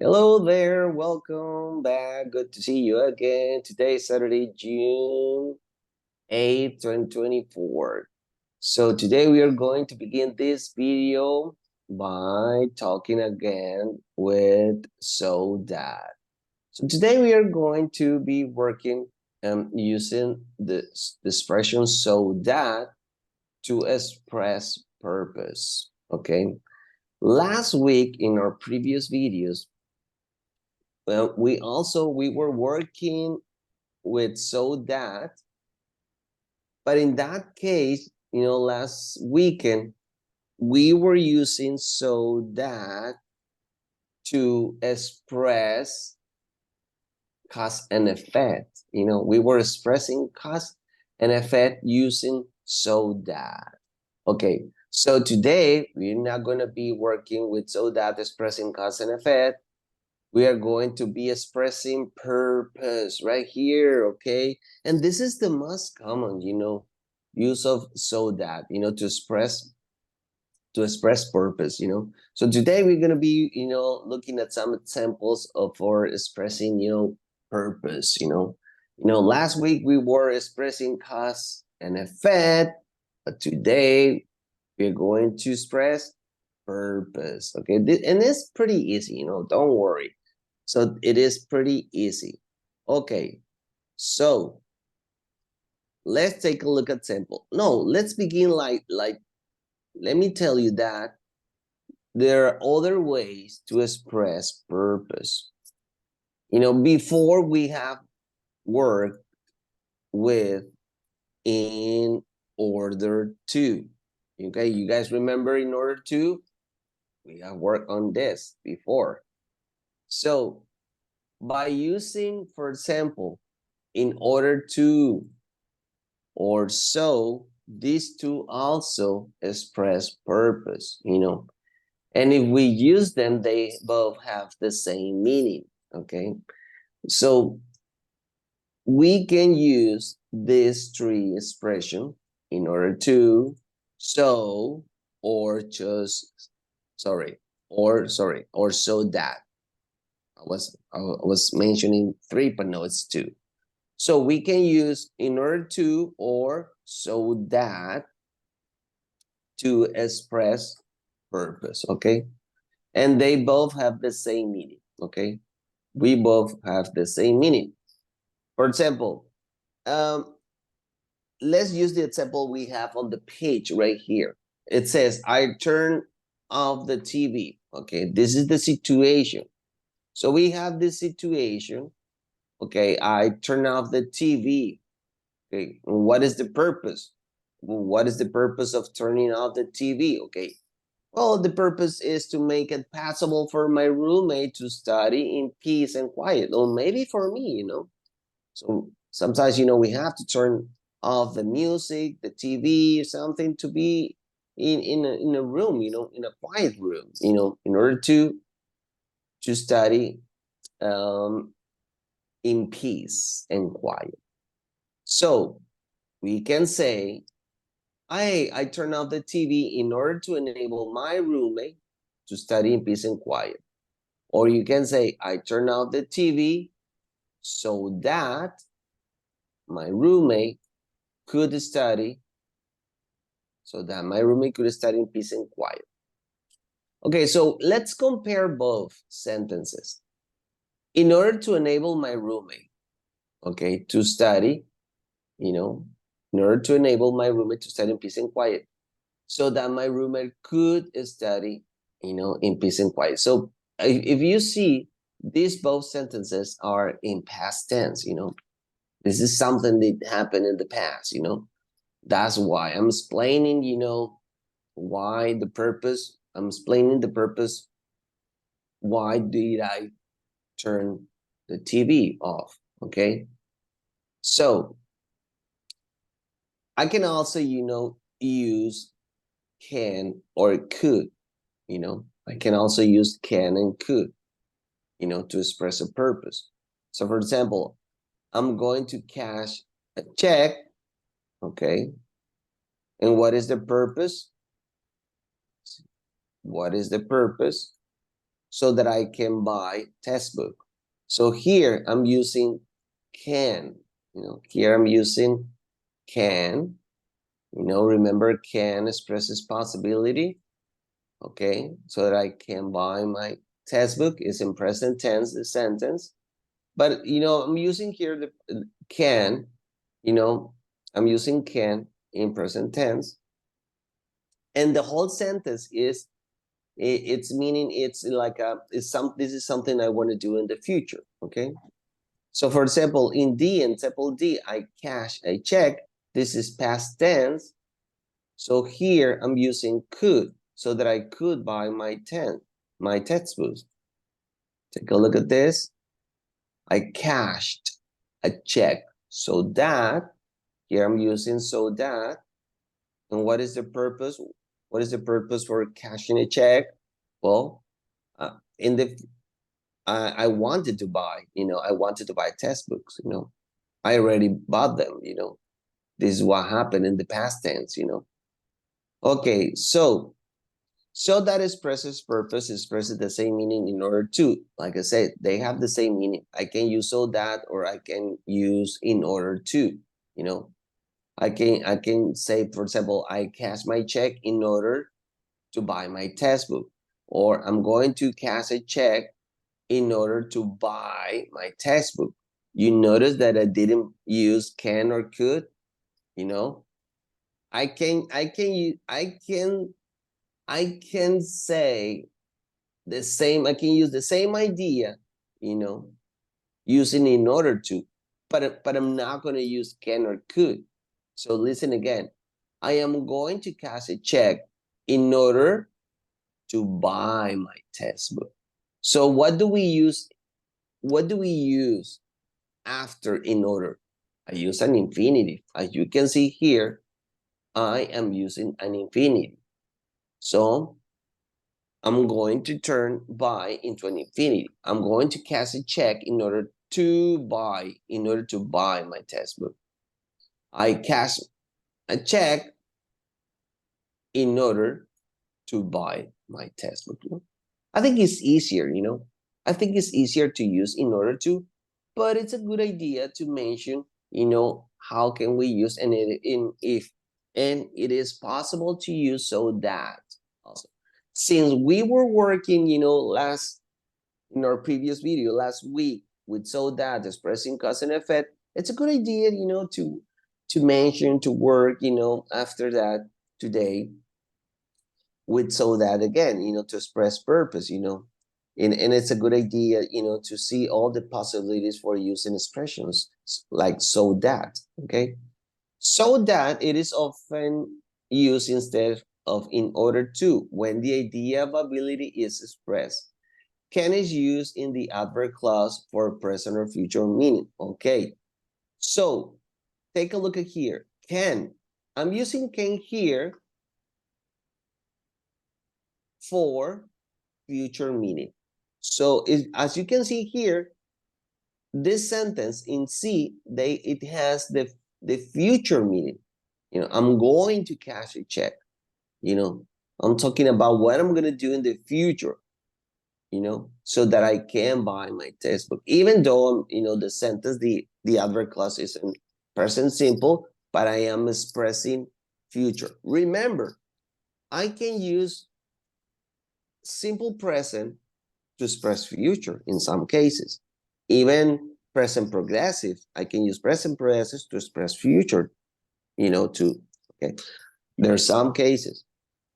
Hello there, welcome back. Good to see you again. Today is Saturday, June 8th, 2024. So today we are going to begin this video by talking again with so that. So today we are going to be working using the expression so that to express purpose. Okay. Last week in our previous videos, well, we were working with so that, but in that case, last weekend we were using so that to express cause and effect. We were expressing cause and effect using so that. Okay, so today we're not going to be working with so that expressing cause and effect. We are going to be expressing purpose right here, okay? And this is the most common, use of so that, to express purpose. So today we're going to be, looking at some examples of for expressing, purpose, last week we were expressing cause and effect, but today we're going to express purpose, okay? And it's pretty easy, don't worry. So it is pretty easy. Okay, so let's take a look at sample. No, let's begin like let me tell you that there are other ways to express purpose. Before we have worked with in order to. Okay, you guys remember in order to? We have worked on this before. So by using, for example, in order to or so, these two also express purpose, And if we use them, they both have the same meaning, okay? So we can use these three expressions in order to, so, or just, or so that. I was mentioning three, but no, it's two. So we can use in order to or so that to express purpose, okay? And they both have the same meaning, okay? We both have the same meaning. For example, let's use the example we have on the page right here. It says, I turn off the TV, okay? This is the situation. So we have this situation, okay? I turn off the TV. Okay, what is the purpose? What is the purpose of turning off the TV? Okay, well, the purpose is to make it possible for my roommate to study in peace and quiet, or maybe for me, So sometimes, we have to turn off the music, the TV, something to be in a room, in a quiet room, in order to study in peace and quiet. So we can say, I turn off the TV in order to enable my roommate to study in peace and quiet. Or you can say, I turn off the TV so that my roommate could study, in peace and quiet. Okay, so let's compare both sentences. In order to enable my roommate, okay, to study, in order to enable my roommate to study in peace and quiet, so that my roommate could study, in peace and quiet. So if you see, these both sentences are in past tense, This is something that happened in the past, That's why I'm explaining, why the purpose. I'm explaining the purpose. Why did I turn the TV off? Okay. So I can also, use can or could, I can also use can and could, to express a purpose. So for example, I'm going to cash a check, okay? And what is the purpose? What is the purpose? so that I can buy textbook. So here I'm using can, here I'm using can, remember can expresses possibility. Okay, so that I can buy my textbook is in present tense, the sentence. But, I'm using here the can, I'm using can in present tense. And the whole sentence is, it's meaning it's like this is something I want to do in the future. Okay. So for example, in example D, I cash a check. This is past tense. So here I'm using could, so that I could buy my textbook. Take a look at this. I cashed a check. So that, here I'm using so that. And what is the purpose? What is the purpose for cashing a check? Well, in the I wanted to buy, I wanted to buy textbooks, I already bought them, This is what happened in the past tense, Okay, so that expresses purpose, expresses the same meaning in order to. Like I said, they have the same meaning. I can use so that, or I can use in order to, I can say, for example, I cash my check in order to buy my textbook, or I'm going to cash a check in order to buy my textbook. You notice that I didn't use can or could, I can say the same, I can use the same idea, using in order to, but I'm not going to use can or could. So listen again. I am going to cash a check in order to buy my textbook. So what do we use? What do we use after in order? I use an infinitive. As you can see here, I am using an infinitive. So I'm going to turn buy into an infinitive. I'm going to cash a check in order to buy my textbook. I cash a check in order to buy my textbook. I think it's easier, I think it's easier to use in order to, but it's a good idea to mention, how can we use and in if, and it is possible to use so that also. Since we were working, in our previous video last week with so that expressing cause and effect, it's a good idea, to mention, to work, after that today with so that again, to express purpose, and it's a good idea, to see all the possibilities for using expressions like so that, okay? So that it is often used instead of in order to when the idea of ability is expressed. Can is used in the adverb clause for present or future meaning. Okay, so take a look at here. Can. I'm using can here for future meaning. So as you can see here, this sentence in C, it has the future meaning. I'm going to cash a check. I'm talking about what I'm going to do in the future, so that I can buy my textbook. Even though, the sentence, the adverb clause is in present simple, but I am expressing future. Remember, I can use simple present to express future in some cases. Even present progressive, I can use present progressive to express future, too. Okay. There are some cases,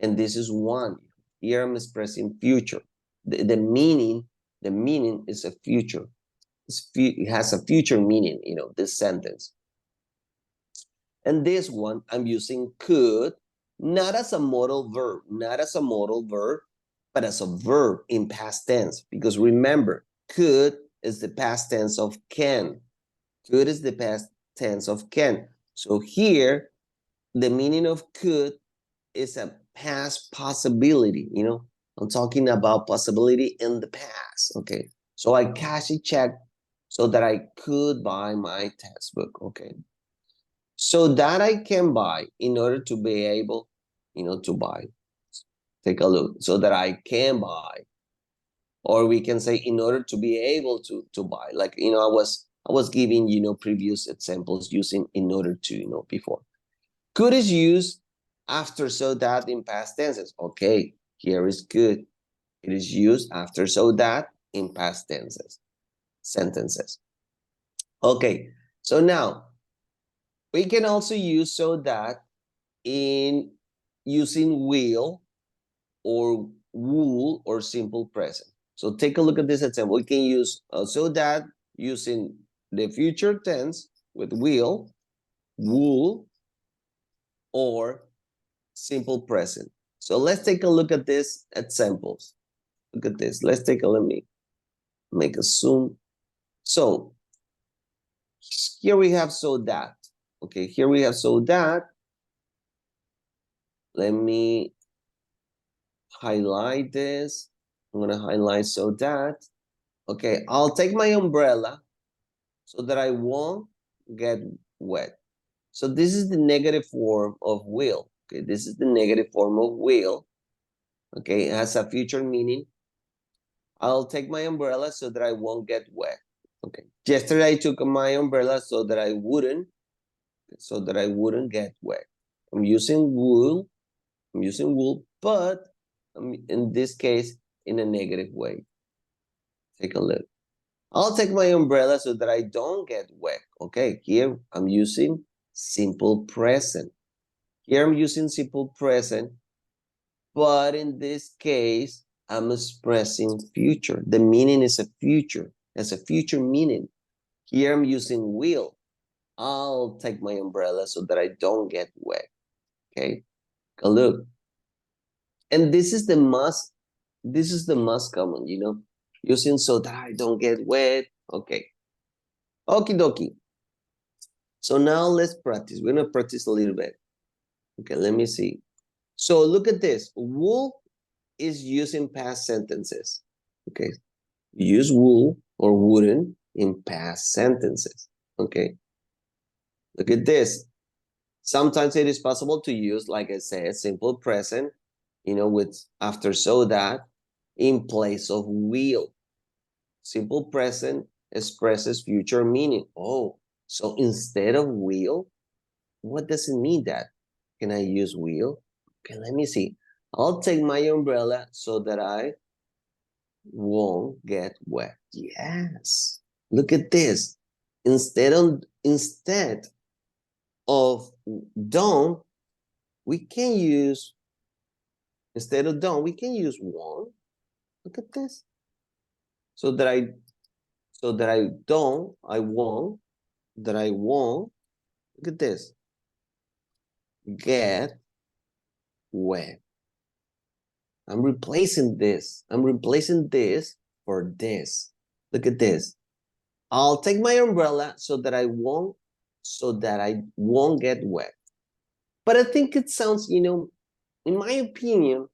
and this is one. Here I'm expressing future. The meaning is a future. It has a future meaning, this sentence. And this one, I'm using could, not as a modal verb, but as a verb in past tense. Because remember, could is the past tense of can. Could is the past tense of can. So here, the meaning of could is a past possibility, I'm talking about possibility in the past, okay? So I cash a check so that I could buy my textbook, okay? So that I can buy in order to be able, to buy. Take a look. So that I can buy. or we can say in order to be able to buy. Like, I was giving, previous examples using in order to, before. Could is used after so that in past tenses. Okay, here is good. It is used after so that in past tenses, sentences. Okay, so now we can also use so that in using will or wool or simple present. So take a look at this example. We can use so that using the future tense with will, wool, or simple present. So let's take a look at these examples. Look at this. Let me make a zoom. So here we have so that. Okay, here we have so that. Let me highlight this. I'm gonna highlight so that. Okay, I'll take my umbrella so that I won't get wet. So this is the negative form of will. Okay, this is the negative form of will. Okay, it has a future meaning. I'll take my umbrella so that I won't get wet. Okay. Yesterday I took my umbrella so that I wouldn't get wet. I'm using wool. But in this case, in a negative way. Take a look. I'll take my umbrella so that I don't get wet. Okay, here I'm using simple present. Here I'm using simple present, but in this case, I'm expressing future. The meaning is a future. It's a future meaning. Here I'm using will. I'll take my umbrella so that I don't get wet. Okay, look. And this is the most common, using so that I don't get wet. Okay. Okie dokie. So now let's practice. We're gonna practice a little bit. Okay, let me see. So look at this. Wool is used in past sentences. Okay. Use wool or wooden in past sentences. Okay. Look at this. Sometimes it is possible to use, like I said, simple present, with after so that in place of will. Simple present expresses future meaning. Oh, so instead of will, what does it mean that? Can I use will? Okay, let me see. I'll take my umbrella so that I won't get wet. Yes. Look at this. Instead of don't, we can use won't. Look at this. So that I don't, I won't, look at this. Get wet. I'm replacing this. For this. Look at this. I'll take my umbrella so that I won't get wet. But I think it sounds, in my opinion,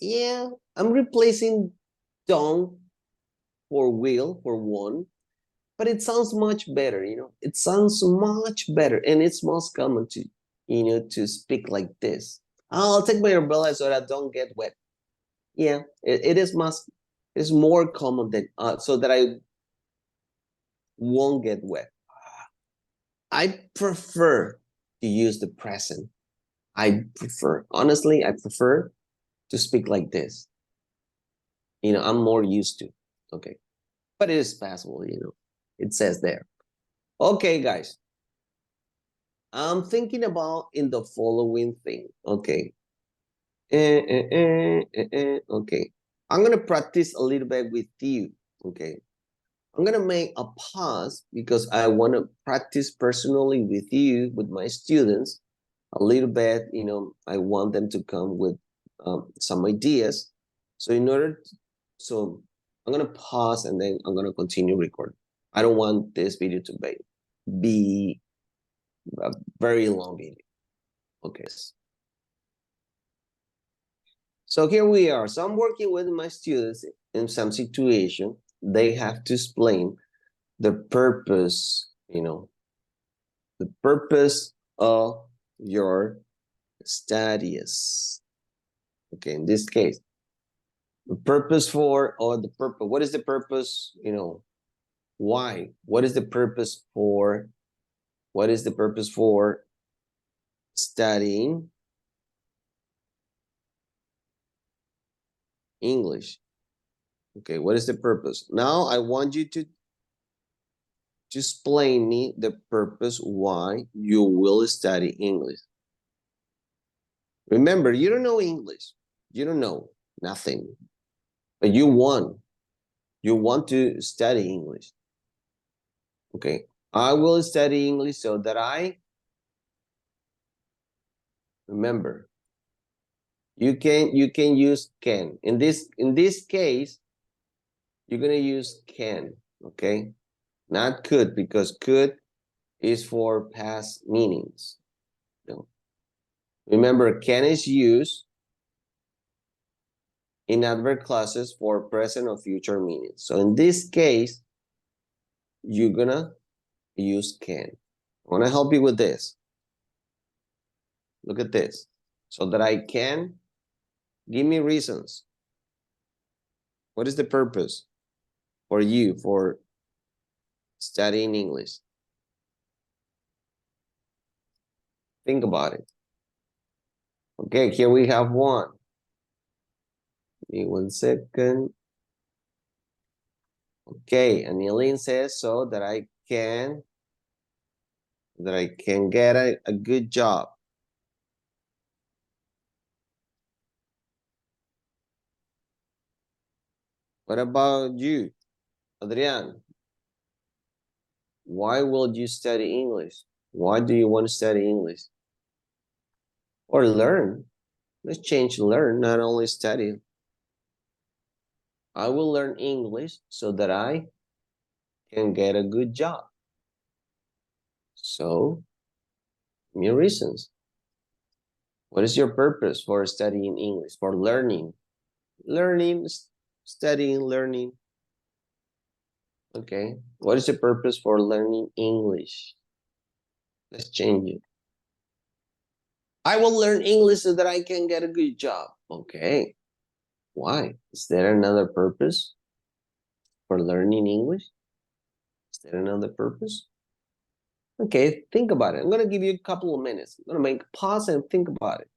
yeah, I'm replacing don't for will, for won't, but it sounds much better, It sounds much better, and it's most common to speak like this. I'll take my umbrella so that I don't get wet. Yeah, it is more common than so that I won't get wet. I prefer to use the present. Honestly, I prefer to speak like this. I'm more used to. Okay, but it is passable. It says there. Okay, guys. I'm thinking about in the following thing. Okay. Okay. I'm gonna practice a little bit with you. Okay. I'm gonna make a pause because I want to practice personally with you, with my students, a little bit. I want them to come with some ideas. So so I'm gonna pause and then I'm gonna continue recording. I don't want this video to be a very long video. Okay. So here we are. So I'm working with my students in some situation. They have to explain the purpose, the purpose of your studies. Okay, in this case, The purpose for, or the purpose, what is the purpose, you know, why? What is the purpose for, what is the purpose for studying English? Okay, what is the purpose? Now I want you to explain me the purpose why you will study English. Remember, you don't know English. You don't know nothing. But you want. You want to study English. Okay. I will study English so that I remember. You can use can. In this case, you're gonna use can. Okay. Not could, because could is for past meanings. No. Remember, can is used in adverb clauses for present or future meanings. So in this case, you're gonna use can. I want to help you with this. Look at this. So that I can, give me reasons. What is the purpose for you for studying English? Think about it. Okay, here we have one. Give me 1 second. Okay, Anilene says so that I can get a good job. What about you, Adrian? Why will you study English? Why do you want to study English? Or learn? Let's change learn, not only study. I will learn English so that I can get a good job. So, your reasons. What is your purpose for studying English? For learning? Learning, studying, learning. Okay. What is the purpose for learning English? Let's change it. I will learn English so that I can get a good job. Okay. Why? Is there another purpose for learning English? Is there another purpose? Okay, think about it. I'm going to give you a couple of minutes. I'm going to make a pause and think about it.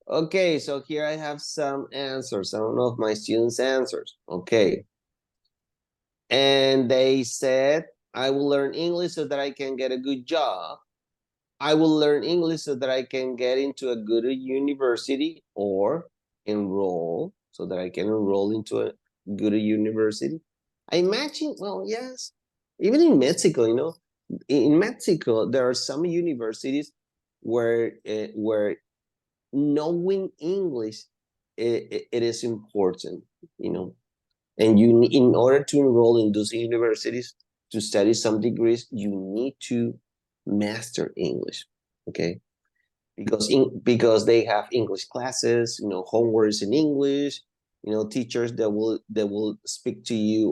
Okay, so here I have some answers, some of my students' answers. Okay. And they said, I will learn English so that I can get a good job. I will learn English so that I can get into a good university or enroll, so that I can enroll into a good university. I imagine, well, yes, even in Mexico, you know, in Mexico, there are some universities where knowing English it is important, you know, and in order to enroll in those universities to study some degrees, you need to master English, okay? Because they have English classes, you know, homeworks in English, you know, teachers that will speak to you,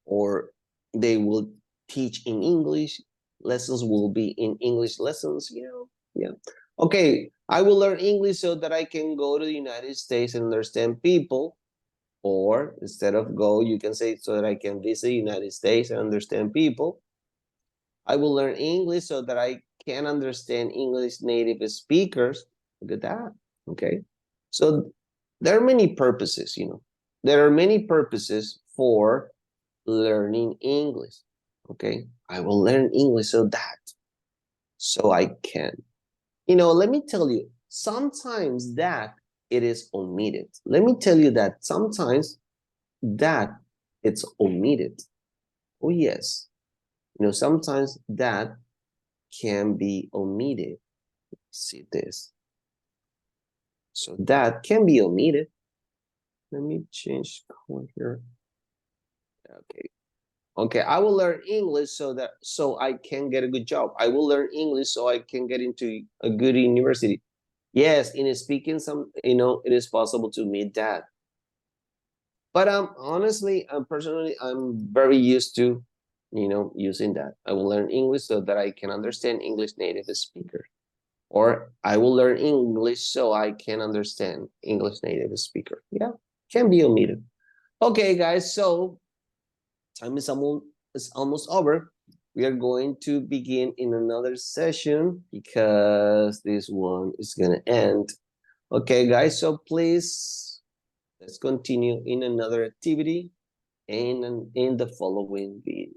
or they will teach in English. Lessons will be in English lessons, you know. Yeah. Okay, I will learn English so that I can go to the United States and understand people. Or instead of go, you can say so that I can visit the United States and understand people. I will learn English so that I can understand English native speakers. Look at that. Okay. So there are many purposes, you know. There are many purposes for learning English. Okay. I will learn English so I can. You know, let me tell you, sometimes that it is omitted. Let me tell you that sometimes that it's omitted. Oh, yes. You know, sometimes that can be omitted. See this. So that can be omitted. Let me change color here. Okay. Okay, I will learn English so I can get a good job. I will learn English so I can get into a good university. Yes, in speaking some, you know, it is possible to meet that. But honestly, personally, I'm very used to, you know, using that. I will learn English so that I can understand English native speakers. Or I will learn English so I can understand English native speaker. Yeah, can be omitted. Okay, guys, so time is almost over. We are going to begin in another session because this one is gonna end. Okay, guys, so please let's continue in another activity and in the following video.